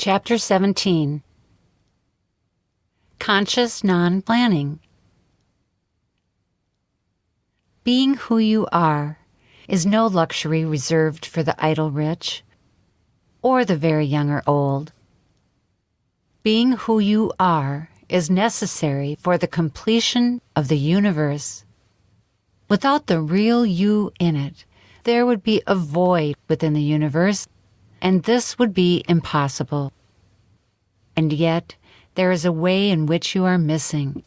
Chapter 17. Conscious Non-Planning. Being who you are is no luxury reserved for the idle rich, or the very young or old. Being who you are is necessary for the completion of the universe. Without the real you in it, there would be a void within the universe, and this would be impossible. And yet, there is a way in which you are missing.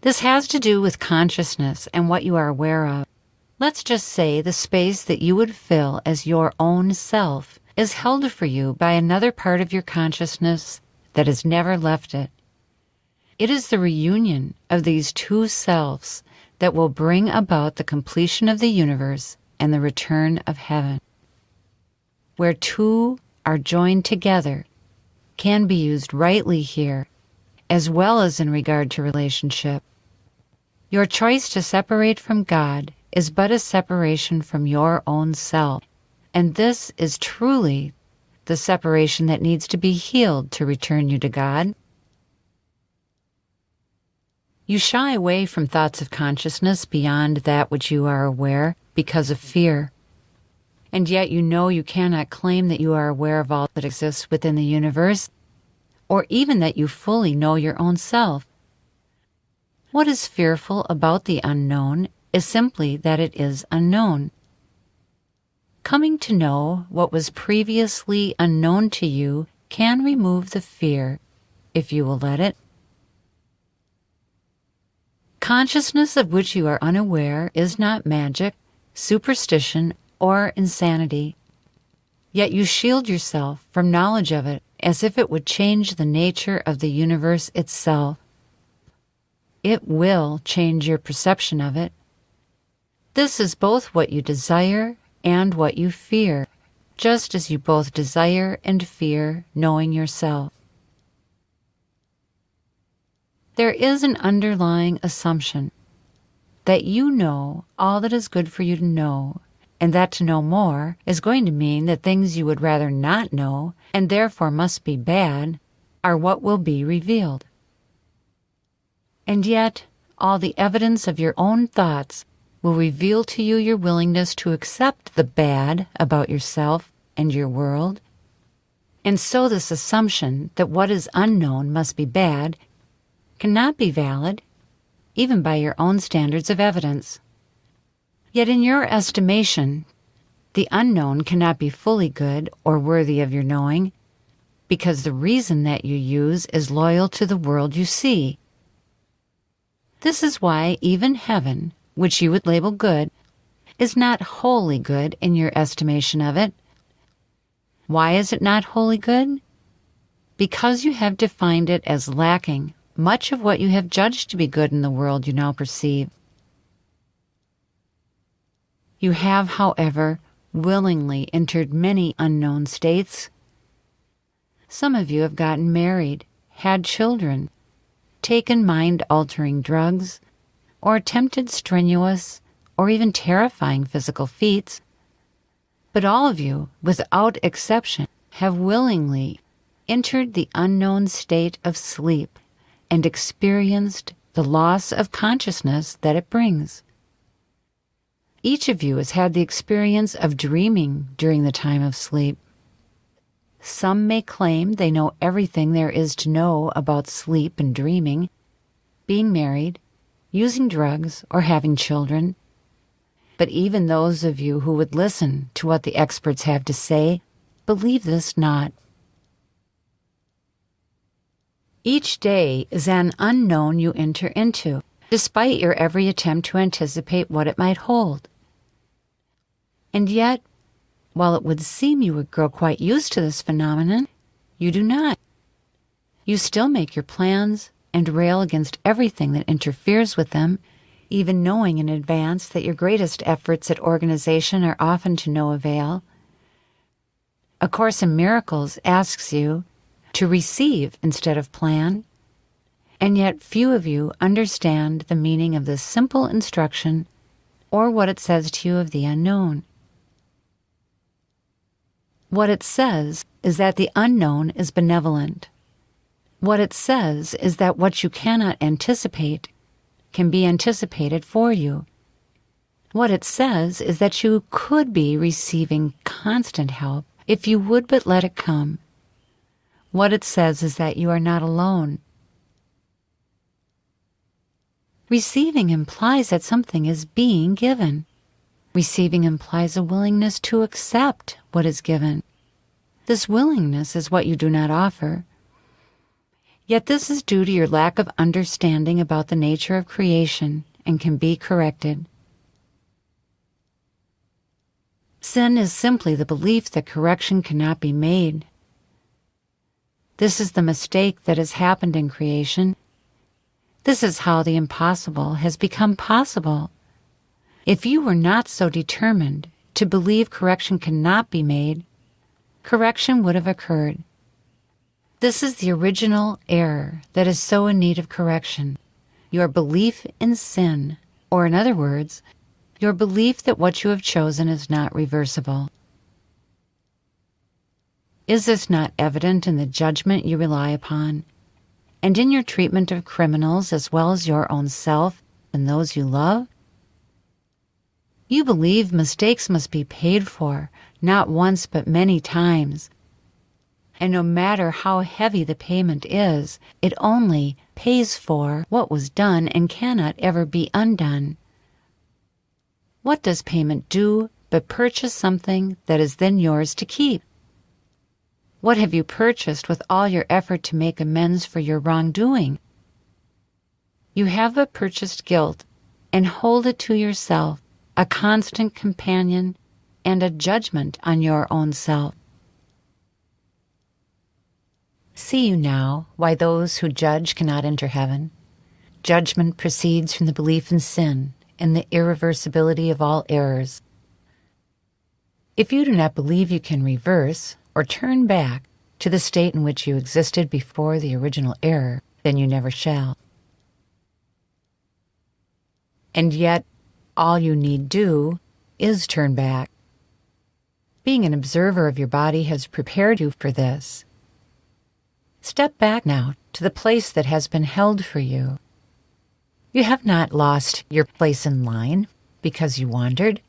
This has to do with consciousness and what you are aware of. Let's just say the space that you would fill as your own self is held for you by another part of your consciousness that has never left it. It is the reunion of these two selves that will bring about the completion of the universe and the return of heaven. Where two are joined together can be used rightly here, as well as in regard to relationship. Your choice to separate from God is but a separation from your own self, and this is truly the separation that needs to be healed to return you to God. You shy away from thoughts of consciousness beyond that which you are aware because of fear. And yet you know you cannot claim that you are aware of all that exists within the universe, or even that you fully know your own self. What is fearful about the unknown is simply that it is unknown. Coming to know what was previously unknown to you can remove the fear, if you will let it. Consciousness of which you are unaware is not magic, superstition, or insanity. Yet you shield yourself from knowledge of it as if it would change the nature of the universe itself. It will change your perception of it. This is both what you desire and what you fear, just as you both desire and fear knowing yourself. There is an underlying assumption that you know all that is good for you to know, and that to know more is going to mean that things you would rather not know, and therefore must be bad, are what will be revealed. And yet, all the evidence of your own thoughts will reveal to you your willingness to accept the bad about yourself and your world. And so this assumption that what is unknown must be bad cannot be valid, even by your own standards of evidence. Yet in your estimation, the unknown cannot be fully good or worthy of your knowing, because the reason that you use is loyal to the world you see. This is why even heaven, which you would label good, is not wholly good in your estimation of it. Why is it not wholly good? Because you have defined it as lacking much of what you have judged to be good in the world you now perceive. You have, however, willingly entered many unknown states. Some of you have gotten married, had children, taken mind-altering drugs, or attempted strenuous or even terrifying physical feats. But all of you, without exception, have willingly entered the unknown state of sleep and experienced the loss of consciousness that it brings. Each of you has had the experience of dreaming during the time of sleep. Some may claim they know everything there is to know about sleep and dreaming, being married, using drugs, or having children. But even those of you who would listen to what the experts have to say believe this not. Each day is an unknown you enter into, despite your every attempt to anticipate what it might hold. And yet, while it would seem you would grow quite used to this phenomenon, you do not. You still make your plans and rail against everything that interferes with them, even knowing in advance that your greatest efforts at organization are often to no avail. A Course in Miracles asks you to receive instead of plan, and yet few of you understand the meaning of this simple instruction or what it says to you of the unknown. What it says is that the unknown is benevolent. What it says is that what you cannot anticipate can be anticipated for you. What it says is that you could be receiving constant help if you would but let it come. What it says is that you are not alone. Receiving implies that something is being given. Receiving implies a willingness to accept what is given. This willingness is what you do not offer. Yet this is due to your lack of understanding about the nature of creation and can be corrected. Sin is simply the belief that correction cannot be made. This is the mistake that has happened in creation. This is how the impossible has become possible. If you were not so determined to believe correction cannot be made, correction would have occurred. This is the original error that is so in need of correction. Your belief in sin, or in other words, your belief that what you have chosen is not reversible. Is this not evident in the judgment you rely upon, and in your treatment of criminals as well as your own self and those you love? You believe mistakes must be paid for, not once but many times. And no matter how heavy the payment is, it only pays for what was done and cannot ever be undone. What does payment do but purchase something that is then yours to keep? What have you purchased with all your effort to make amends for your wrongdoing? You have but purchased guilt and hold it to yourself, a constant companion and a judgment on your own self. See you now why those who judge cannot enter heaven. Judgment proceeds from the belief in sin and the irreversibility of all errors. If you do not believe you can reverse or turn back to the state in which you existed before the original error, then you never shall. And yet, all you need do is turn back. Being an observer of your body has prepared you for this. Step back now to the place that has been held for you. You have not lost your place in line because you wandered.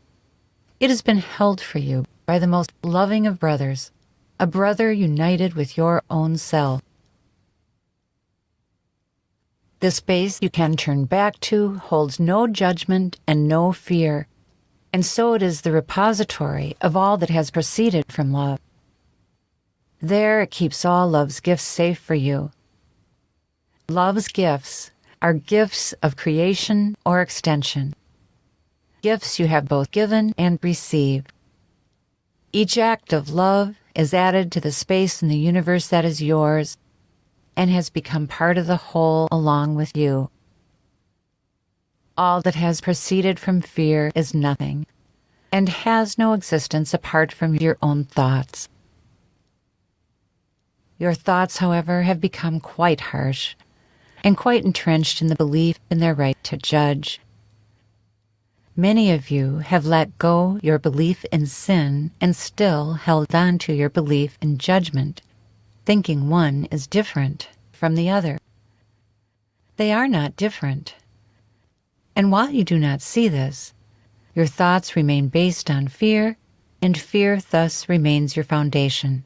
It has been held for you by the most loving of brothers, a brother united with your own self. The space you can turn back to holds no judgment and no fear, and so it is the repository of all that has proceeded from love. There it keeps all love's gifts safe for you. Love's gifts are gifts of creation or extension, gifts you have both given and received. Each act of love is added to the space in the universe that is yours and has become part of the whole along with you. All that has proceeded from fear is nothing and has no existence apart from your own thoughts. Your thoughts, however, have become quite harsh and quite entrenched in the belief in their right to judge. Many of you have let go your belief in sin and still held on to your belief in judgment, thinking one is different from the other. They are not different. And while you do not see this, your thoughts remain based on fear, and fear thus remains your foundation.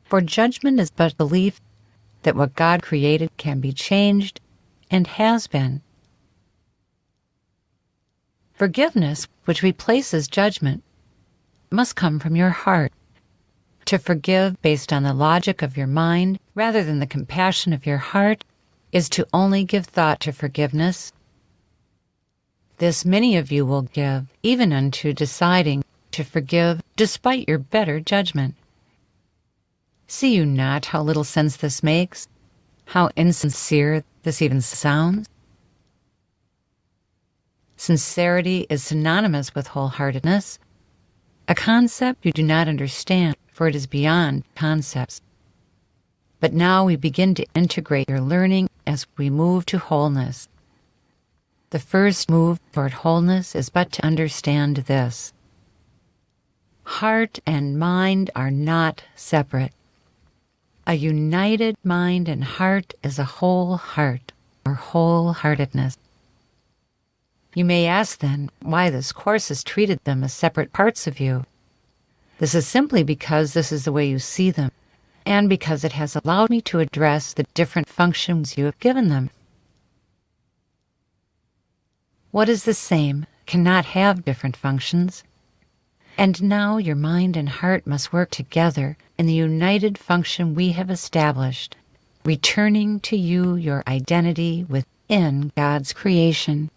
For judgment is but belief that what God created can be changed and has been. Forgiveness, which replaces judgment, must come from your heart. To forgive based on the logic of your mind rather than the compassion of your heart is to only give thought to forgiveness. This many of you will give, even unto deciding to forgive despite your better judgment. See you not how little sense this makes? How insincere this even sounds? Sincerity is synonymous with wholeheartedness, a concept you do not understand, for it is beyond concepts. But now we begin to integrate your learning as we move to wholeness. The first move toward wholeness is but to understand this. Heart and mind are not separate. A united mind and heart is a whole heart, or wholeheartedness. You may ask then why this course has treated them as separate parts of you. This is simply because this is the way you see them, and because it has allowed me to address the different functions you have given them. What is the same cannot have different functions. And now your mind and heart must work together in the united function we have established, returning to you your identity within God's creation.